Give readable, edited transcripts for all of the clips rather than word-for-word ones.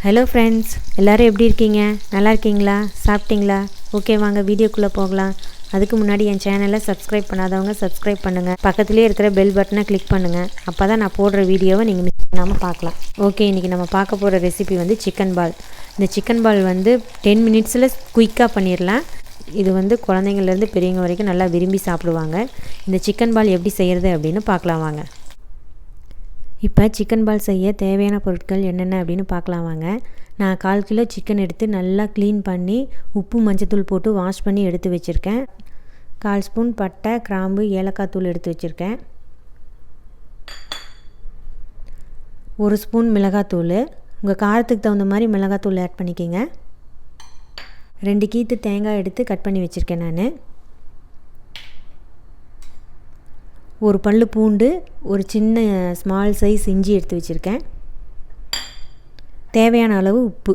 Hello friends, எல்லோரும் எப்படி இருக்கீங்க? நல்லா இருக்கீங்களா? சாப்பிட்டீங்களா? ஓகே, வாங்க வீடியோக்குள்ளே போகலாம். அதுக்கு முன்னாடி என் சேனலை சப்ஸ்கிரைப் பண்ணாதவங்க சப்ஸ்கிரைப் பண்ணுங்கள். பக்கத்துலேயே இருக்கிற பெல் பட்டனை கிளிக் பண்ணுங்கள். அப்போ தான் நான் போடுற வீடியோவை நீங்கள் மிஸ் பண்ணாமல் பார்க்கலாம். ஓகே, இன்றைக்கி நம்ம பார்க்க போகிற ரெசிபி வந்து சிக்கன் பால். இந்த சிக்கன் பால் வந்து 10 மினிட்ஸில் குயிக்காக பண்ணிடலாம். இது வந்து குழந்தைங்கள்லேருந்து பெரியவங்க வரைக்கும் நல்லா விரும்பி சாப்பிடுவாங்க. இந்த சிக்கன் பால் எப்படி செய்கிறது அப்படின்னு பார்க்கலாம் வாங்க. இப்போ சிக்கன் பால் செய்ய தேவையான பொருட்கள் என்னென்ன அப்படின்னு பார்க்கலாம் வாங்க. நான் 1/4 கிலோ சிக்கன் எடுத்து நல்லா க்ளீன் பண்ணி உப்பு மஞ்சத்தூள் போட்டு வாஷ் பண்ணி எடுத்து வச்சுருக்கேன். 1/4 ஸ்பூன் பட்டை, கிராம்பு, ஏலக்காய் தூள் எடுத்து வச்சுருக்கேன். 1 ஸ்பூன் மிளகாத்தூள், உங்கள் காரத்துக்கு தகுந்த மாதிரி மிளகாத்தூள் ஆட் பண்ணிக்கோங்க. 2 கீத்து தேங்காய் எடுத்து கட் பண்ணி வச்சுருக்கேன். நான் ஒரு பல்லு பூண்டு, ஒரு சின்ன ஸ்மால் சைஸ் இஞ்சி எடுத்து வச்சுருக்கேன். தேவையான அளவு உப்பு.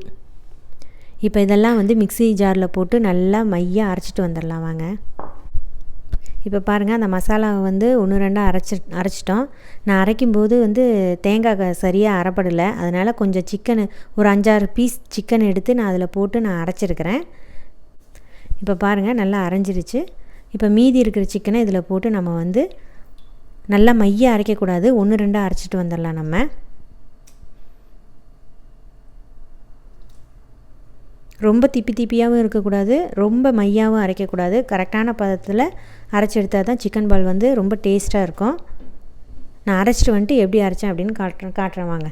இப்போ இதெல்லாம் வந்து மிக்ஸி ஜாரில் போட்டு நல்லா மையாக அரைச்சிட்டு வந்துடலாம் வாங்க. இப்போ பாருங்கள், அந்த மசாலாவை வந்து 1-2 அரைச்சிட்டோம். நான் அரைக்கும்போது வந்து தேங்காய் சரியாக அரைப்படலை. அதனால் கொஞ்சம் சிக்கனு ஒரு 5-6 பீஸ் சிக்கன் எடுத்து நான் அதில் போட்டு நான் அரைச்சிருக்கிறேன். இப்போ பாருங்கள், நல்லா அரைஞ்சிருச்சு. இப்போ மீதி இருக்கிற சிக்கனை இதில் போட்டு நம்ம வந்து நல்லா மையாக அரைக்கக்கூடாது, 1-2 அரைச்சிட்டு வந்துடலாம். நம்ம ரொம்ப திப்பியாகவும் இருக்கக்கூடாது, ரொம்ப மையாகவும் அரைக்கக்கூடாது. கரெக்டான பதத்தில் அரைச்சி எடுத்தால் தான் சிக்கன் பால் வந்து ரொம்ப டேஸ்ட்டாக இருக்கும். நான் அரைச்சிட்டு வந்துட்டு எப்படி அரைச்சேன் அப்படின்னு காட்டுறேன் வாங்க.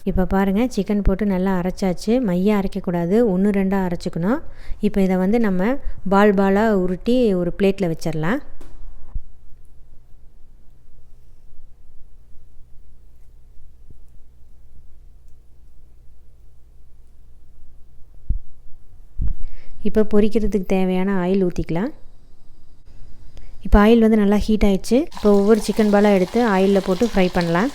இப்போ பாருங்கள், சிக்கன் போட்டு நல்லா அரைச்சாச்சு. மையாக அரைக்கக்கூடாது, 1-2 அரைச்சிக்கணும். இப்போ இதை வந்து நம்ம பாலாக உருட்டி ஒரு பிளேட்டில் வச்சிடலாம். இப்போ பொரிக்கிறதுக்கு தேவையான ஆயில் ஊற்றிக்கலாம். இப்போ ஆயில் வந்து நல்லா ஹீட் ஆகிடுச்சு. இப்போ ஒவ்வொரு சிக்கன் பாலாக எடுத்து ஆயிலில் போட்டு ஃப்ரை பண்ணலாம்.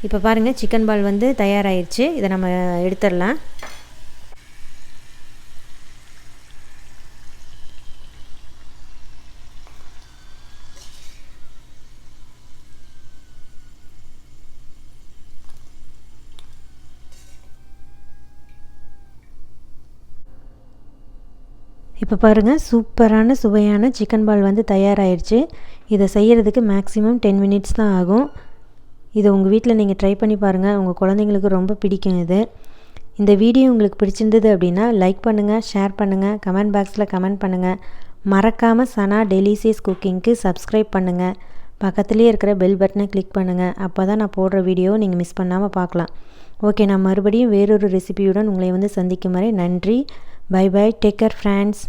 இப்போ பாருங்கள், சிக்கன் பால் வந்து தயாராகிடுச்சு. இதை நம்ம எடுத்துடலாம். இப்போ பாருங்கள், சூப்பரான சுவையான சிக்கன் பால் வந்து தயாராகிடுச்சு. இதை செய்கிறதுக்கு மேக்ஸிமம் 10 மினிட்ஸ் தான் ஆகும். இதை உங்கள் வீட்டில் நீங்கள் ட்ரை பண்ணி பாருங்கள். உங்கள் குழந்தைங்களுக்கு ரொம்ப பிடிக்கும் இது. இந்த வீடியோ உங்களுக்கு பிடிச்சிருந்தது அப்படின்னா லைக் பண்ணுங்கள், ஷேர் பண்ணுங்கள், கமெண்ட் பாக்ஸில் கமெண்ட் பண்ணுங்கள். மறக்காமல் சனா டெலிசியஸ் குக்கிங்க்கு சப்ஸ்கிரைப் பண்ணுங்கள். பக்கத்துலேயே இருக்கிற பெல் பட்டனை கிளிக் பண்ணுங்கள். அப்போ தான் நான் போடுற வீடியோவை நீங்கள் மிஸ் பண்ணாமல் பார்க்கலாம். ஓகே, நான் மறுபடியும் வேறொரு ரெசிபியுடன் உங்களை வந்து சந்திக்கும் வரை நன்றி. Bye bye, take care friends.